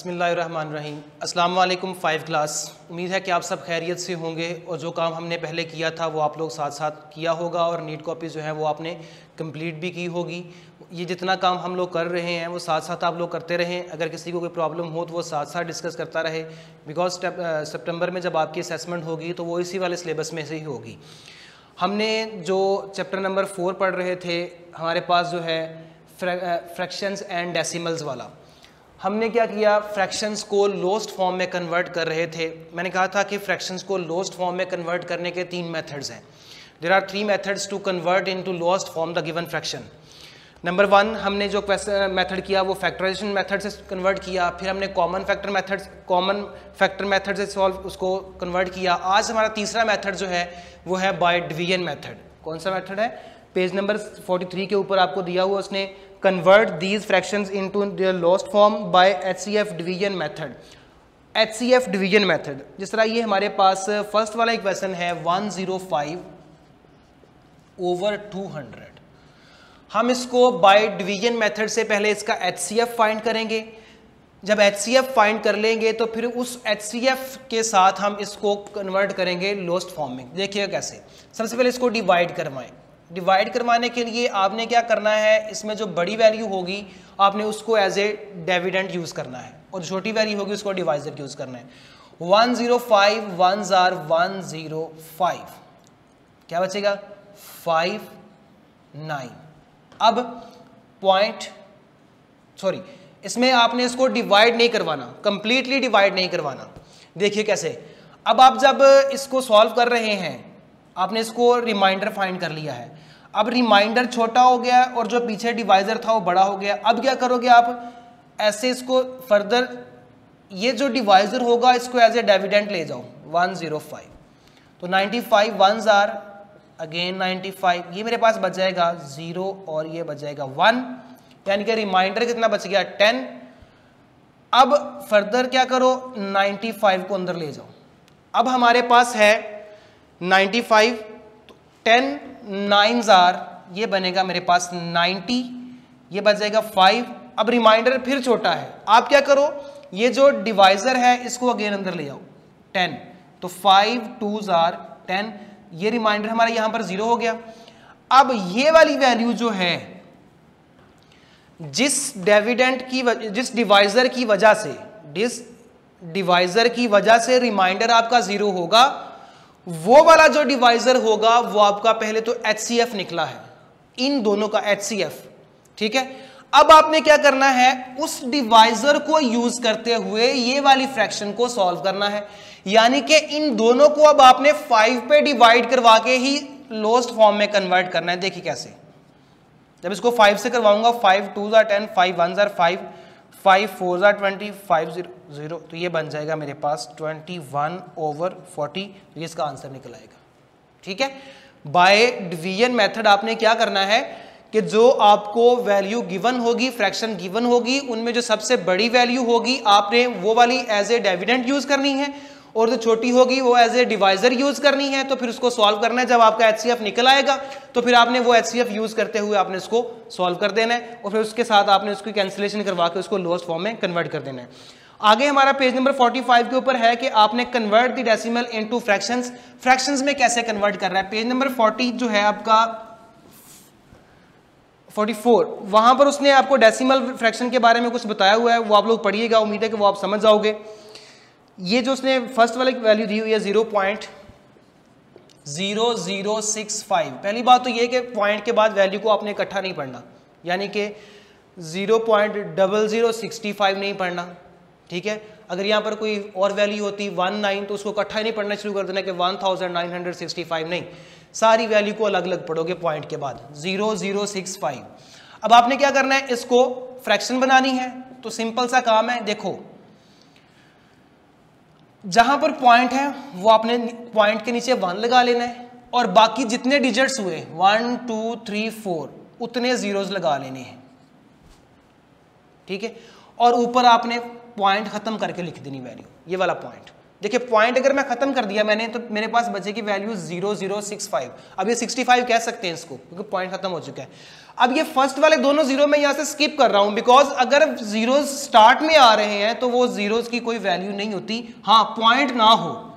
बिस्मिल्लाहिर्रहमानिर्रहीम। अस्सलाम वालेकुम 5 क्लास। उम्मीद है कि आप सब खैरियत से होंगे और जो काम हमने पहले किया था वो आप लोग साथ साथ किया होगा और नीट कॉपी जो है वो आपने कंप्लीट भी की होगी। ये जितना काम हम लोग कर रहे हैं वो साथ साथ आप लोग करते रहें। अगर किसी को कोई प्रॉब्लम हो तो वो साथ साथ डिस्कस करता रहे, बिकॉज सितंबर में जब आपकी असेसमेंट होगी तो वो इसी वाले सिलेबस में से ही होगी। हमने जो चैप्टर नंबर 4 पढ़ रहे थे, हमारे पास जो है फ्रैक्शंस एंड डेसिमल्स वाला, हमने क्या किया, फ्रैक्शंस को लोस्ट फॉर्म में कन्वर्ट कर रहे थे। मैंने कहा था कि फ्रैक्शंस को लोस्ट फॉर्म में कन्वर्ट करने के 3 मेथड्स हैं। There are 3 methods to convert into lowest form the given fraction. Number 1 हमने जो मेथड किया वो फैक्टराइजेशन मेथड से कन्वर्ट किया, फिर हमने कॉमन फैक्टर मेथड से सॉल्व उसको कन्वर्ट किया। आज हमारा तीसरा मेथड जो है वो है बाय डिवीजन मेथड। कौन सा मेथड है? पेज नंबर 43 के ऊपर आपको दिया हुआ, उसने convert these fractions into their lost form by HCF division method. HCF division method, जिस तरह ये हमारे पास फर्स्ट वाला इक्वेशन है 105/200, हम इसको बाय डिवीजन मेथड से पहले इसका HCF फाइंड करेंगे। जब HCF फाइंड कर लेंगे तो फिर उस HCF के साथ हम इसको कन्वर्ट करेंगे लोस्ट फॉर्म में। देखिएगा कैसे। सबसे पहले इसको डिवाइड करवाएं। डिवाइड करवाने के लिए आपने क्या करना है, इसमें जो बड़ी वैल्यू होगी आपने उसको एज ए डिविडेंड यूज़ करना है और छोटी वैल्यू होगी उसको डिवाइजर यूज़ करना है। 105 1s are 105, क्या बचेगा 59। अब इसमें आपने इसको डिवाइड नहीं करवाना, कंप्लीटली डिवाइड नहीं करवाना। देखिए कैसे। अब आप जब इसको सॉल्व कर रहे हैं, आपने इसको रिमाइंडर फाइंड कर लिया है। अब रिमाइंडर छोटा हो गया और जो पीछे डिवाइजर था वो बड़ा हो गया। अब क्या करोगे आप, ऐसे इसको फर्दर, ये जो डिवाइजर होगा इसको एज ए डिविडेंड ले जाओ 105। तो 95 1s are अगेन 95, ये मेरे पास बच जाएगा 0 और ये बच जाएगा 1, यानी कि रिमाइंडर कितना बच गया 10। अब फर्दर क्या करो, 95 को अंदर ले जाओ। अब हमारे पास है 95, 10 9s are, ये बनेगा मेरे पास 90, ये बच जाएगा 5। अब रिमाइंडर फिर छोटा है, आप क्या करो, ये जो डिवाइजर है इसको अगेन अंदर ले जाओ 10, तो 5 2s are 10, ये रिमाइंडर हमारा यहां पर 0 हो गया। अब ये वाली वैल्यू जो है, जिस डिवाइजर की वजह से रिमाइंडर आपका 0 होगा, वो वाला जो डिवाइजर होगा वो आपका पहले तो HCF निकला है, इन दोनों का HCF, ठीक है। अब आपने क्या करना है, उस डिवाइजर को यूज करते हुए ये वाली फ्रैक्शन को सॉल्व करना है, यानी कि इन दोनों को अब आपने 5 पे डिवाइड करवा के ही लोस्ट फॉर्म में कन्वर्ट करना है। देखिए कैसे। जब इसको 5 से करवाऊंगा, 5 2s are 10, 5 1s are 5, 5 4s are 20, 5 0, तो ये बन जाएगा मेरे पास 21/40, ये इसका आंसर निकल आएगा, ठीक है। बाय डिवीजन मेथड आपने क्या करना है कि जो आपको वैल्यू गिवन होगी, फ्रैक्शन गिवन होगी, उनमें जो सबसे बड़ी वैल्यू होगी आपने वो वाली एज ए डिविडेंड यूज करनी है और जो छोटी होगी वो एज ए डिवाइजर यूज करनी है। तो फिर उसको सॉल्व करना है। जब आपका HCF निकल आएगा तो फिर आपने वो HCF यूज करते हुए आपने इसको सॉल्व कर देना है और फिर उसके साथ आपने उसकी कैंसिलेशन करवा के उसको लोस्ट फॉर्म में कन्वर्ट कर देना है। आगे हमारा पेज नंबर 45 के ऊपर है कि आपने convert the decimal into fractions. Fractions में कैसे कन्वर्ट कर रहा है, पेज नंबर 40 जो है आपका 44, वहां पर उसने आपको डेसिमल फ्रैक्शन के बारे में कुछ बताया हुआ है, वो आप लोग पढ़िएगा, उम्मीद है कि वो आप समझ जाओगे। ये जो उसने फर्स्ट वाली वैल्यू दी हुई है 0.0065, पहली बात तो ये कि पॉइंट के बाद वैल्यू को आपने इकट्ठा नहीं पढ़ना, यानी कि 0.0065 नहीं पढ़ना, ठीक है। अगर यहाँ पर कोई और वैल्यू होती 19 तो उसको इकट्ठा नहीं पढ़ना शुरू कर देना कि 1965, नहीं, सारी वैल्यू को अलग अलग पढ़ोगे पॉइंट के बाद 0065। अब आपने क्या करना है, इसको फ्रैक्शन बनानी है, तो सिंपल सा काम है। देखो, जहां पर पॉइंट है वो आपने पॉइंट के नीचे 1 लगा लेना है और बाकी जितने डिजिट्स हुए 1 2 3 4 उतने जीरोस लगा लेने हैं, ठीक है। और ऊपर आपने पॉइंट खत्म करके लिख देनी वैल्यू, ये वाला पॉइंट, देखिए पॉइंट अगर मैं खत्म कर दिया मैंने, तो मेरे पास बचेगी वैल्यू 0065। अब ये 65 कह सकते हैं इसको, क्योंकि पॉइंट खत्म हो चुका है। अब ये फर्स्ट वाले दोनों जीरो मैं यहां से स्किप कर रहा हूं, बिकॉज अगर जीरो स्टार्ट में आ रहे हैं तो वो जीरोस की कोई वैल्यू नहीं होती, हाँ पॉइंट ना हो।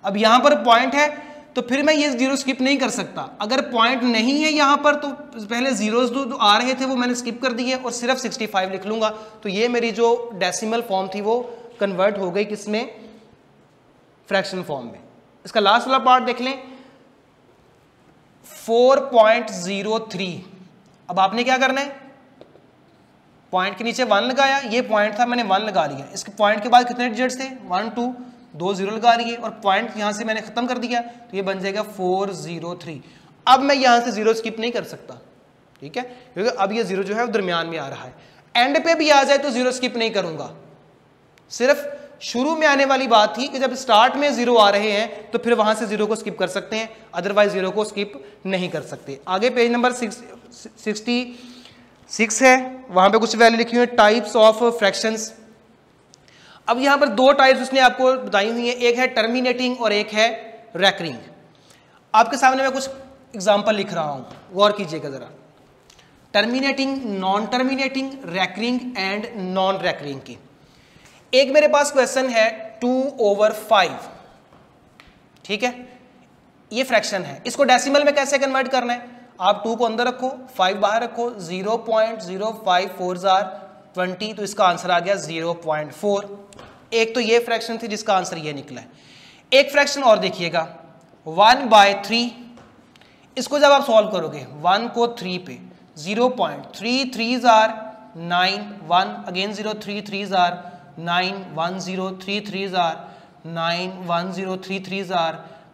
अब यहां पर पॉइंट है तो फिर मैं ये जीरो स्किप नहीं कर सकता। अगर पॉइंट नहीं है यहां पर तो पहले जीरोस जो आ रहे थे वो मैंने स्किप कर दिए और सिर्फ 65 लिख लूंगा। तो ये मेरी जो डेसिमल फॉर्म थी वो कन्वर्ट हो गई किसमें, फ्रैक्शन फॉर्म में। इसका लास्ट वाला पार्ट देख लें, 4.03। अब आपने क्या करना है, पॉइंट के नीचे 1 लगाया, ये पॉइंट था मैंने 1 लगा लिया। इसके पॉइंट के बाद कितने डिजिट्स थे, 1 2 2 0 लगा लिए और पॉइंट यहां से मैंने खत्म कर दिया, तो ये बन जाएगा 403। अब मैं यहां से जीरो स्किप नहीं कर सकता, ठीक है, क्योंकि अब ये जीरो जो है वो दरमियान में आ रहा है। एंड पे भी आ जाए तो जीरो स्किप नहीं करूंगा, सिर्फ शुरू में आने वाली बात थी कि जब स्टार्ट में जीरो आ रहे हैं तो फिर वहां से जीरो को स्किप कर सकते हैं, अदरवाइज जीरो को स्किप नहीं कर सकते। आगे पेज नंबर 66 है, वहां पे कुछ वैल्यू लिखी हुई है, टाइप्स ऑफ फ्रैक्शंस। अब यहां पर दो टाइप्स उसने आपको बताई हुई है, एक है टर्मिनेटिंग और एक है रैकरिंग। आपके सामने मैं कुछ एग्जांपल लिख रहा हूं, गौर कीजिएगा जरा। Terminating, non terminating, recurring and non recurring की। एक मेरे पास क्वेश्चन है 2/5, ठीक है, ये फ्रैक्शन है, इसको डेसिमल में कैसे कन्वर्ट करना है, आप 2 को अंदर रखो, 5 बाहर रखो, 0.054 20, तो इसका आंसर आ गया 0.4। एक तो ये फ्रैक्शन थी जिसका आंसर ये निकला है। एक फ्रैक्शन और देखिएगा, 1/3। इसको जब आप सॉल्व करोगे 1 को 3 पे, 0.33 9 1, अगेन 0 3 3 9 1 0 3 3 9 1 0 3 3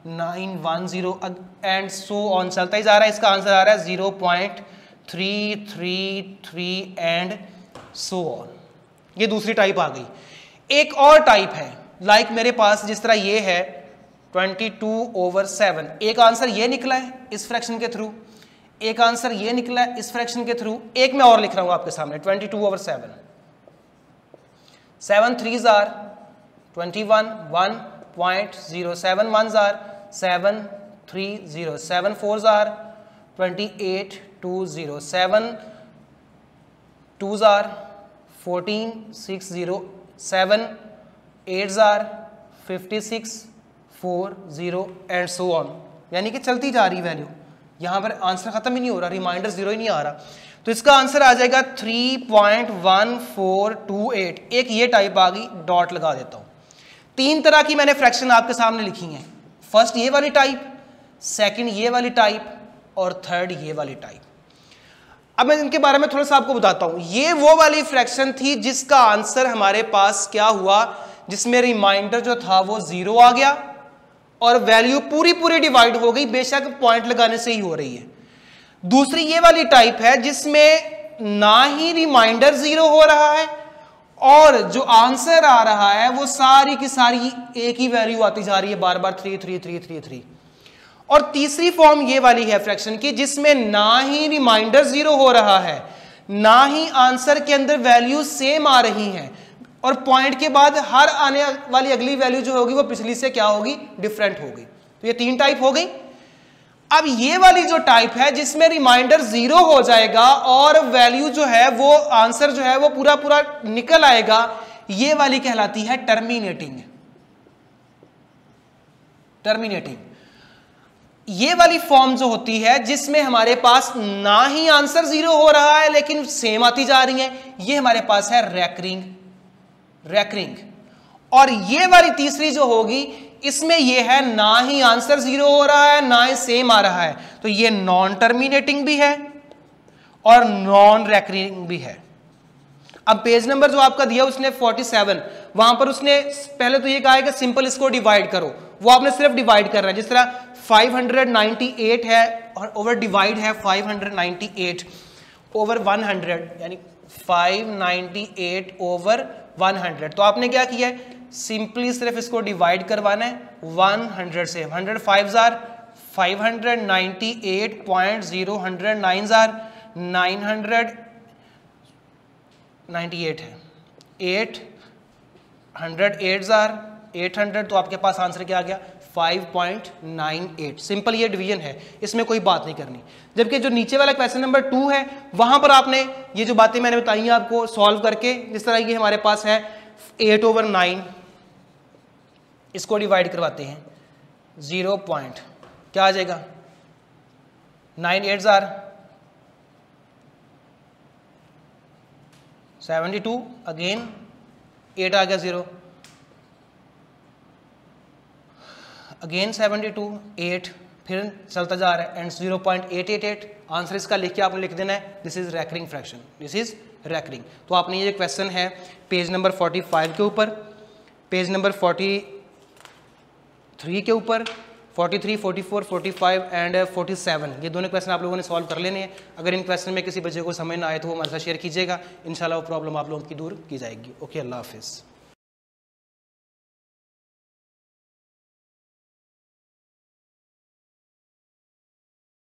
9 1 0 एंड सो ऑन चलता ही जा रहा है। इसका आंसर आ रहा है 0.333 एंड सो ऑन। ये दूसरी टाइप आ गई। एक और टाइप है, लाइक मेरे पास जिस तरह ये है 22/7। एक आंसर ये निकला है इस फ्रैक्शन के थ्रू, एक आंसर ये निकला है इस फ्रैक्शन के थ्रू। एक मैं और लिख रहा हूं आपके सामने 22/7। 7 3s 21, 1.07 1s 7 3 0, 7 4s 28 2 0, 7 2s 14 6 0, 7 8s 56 4 0 and so on. यानी कि चलती जा रही वैल्यू, यहां पर आंसर खत्म ही नहीं हो रहा, रिमाइंडर जीरो ही नहीं आ रहा। तो इसका आंसर आ जाएगा 3.1428। एक ये टाइप आ गई, डॉट लगा देता हूं। 3 तरह की मैंने फ्रैक्शन आपके सामने लिखी हैं, फर्स्ट ये वाली टाइप, सेकंड ये वाली टाइप और थर्ड ये वाली टाइप। अब मैं इनके बारे में थोड़ा सा आपको बताता हूं। ये वो वाली फ्रैक्शन थी जिसका आंसर हमारे पास क्या हुआ, जिसमें रिमाइंडर जो था वो 0 आ गया और वैल्यू पूरी डिवाइड हो गई, बेशक पॉइंट लगाने से ही हो रही है। दूसरी ये वाली टाइप है जिसमें ना ही रिमाइंडर 0 हो रहा है और जो आंसर आ रहा है वो सारी की सारी एक ही वैल्यू आती जा रही है, बार बार 3 3 3 3 3। और तीसरी फॉर्म ये वाली है फ्रैक्शन की, जिसमें ना ही रिमाइंडर 0 हो रहा है, ना ही आंसर के अंदर वैल्यू सेम आ रही है और पॉइंट के बाद हर आने वाली अगली वैल्यू जो होगी वो पिछली से क्या होगी, डिफरेंट होगी। तो ये 3 टाइप हो गई। अब ये वाली जो टाइप है जिसमें रिमाइंडर 0 हो जाएगा और वैल्यू जो है वो आंसर जो है वो पूरा निकल आएगा, ये वाली कहलाती है टर्मिनेटिंग। टर्मिनेटिंग ये वाली फॉर्म जो होती है जिसमें हमारे पास ना ही आंसर 0 हो रहा है लेकिन सेम आती जा रही है, ये हमारे पास है रैकरिंग। और ये वाली तीसरी जो होगी इसमें यह है ना ही आंसर 0 हो रहा है ना ही सेम आ रहा है, तो ये नॉन टर्मिनेटिंग भी है और नॉन रैकरिंग भी है। अब पेज नंबर जो आपका दिया उसने 47, वहां पर उसने पहले तो ये कहा है कि सिंपल इसको डिवाइड करो, वो आपने सिर्फ डिवाइड कर रहा है। जिस तरह 598 है और ओवर डिवाइड है 598 ओवर 100, यानी 598 ओवर 100। तो आपने क्या किया है, सिंपली सिर्फ इसको डिवाइड करवाना है 100 से। 100 5s 598.009 998 है, 800 8s 800 तो आपके पास आंसर क्या आ गया 5.98। सिंपल ये डिवीजन है, इसमें कोई बात नहीं करनी। जबकि जो नीचे वाला क्वेश्चन नंबर 2 है वहां पर आपने ये जो बातें मैंने बताई हैं आपको सॉल्व करके, जिस तरह ये हमारे पास है 8/9, इसको डिवाइड करवाते हैं 0 पॉइंट क्या आ जाएगा 9 8 आर 72, अगेन 8 आ गया 0, अगेन 72 8, फिर चलता जा रहा है एंड 0.888। आंसर इसका लिख के आपने लिख देना है this is recurring fraction, this is recurring. तो आपने ये क्वेश्चन है पेज नंबर 45 के ऊपर, पेज नंबर 43 के ऊपर, 43, 44, 45 एंड 47, ये दोनों क्वेश्चन आप लोगों ने सॉल्व कर लेने हैं। अगर इन क्वेश्चन में किसी बच्चे को समझ ना आए तो वो हमारे साथ शेयर कीजिएगा, इंशाल्लाह वो प्रॉब्लम आप लोगों की दूर की जाएगी। ओके, अल्लाह हाफिज़।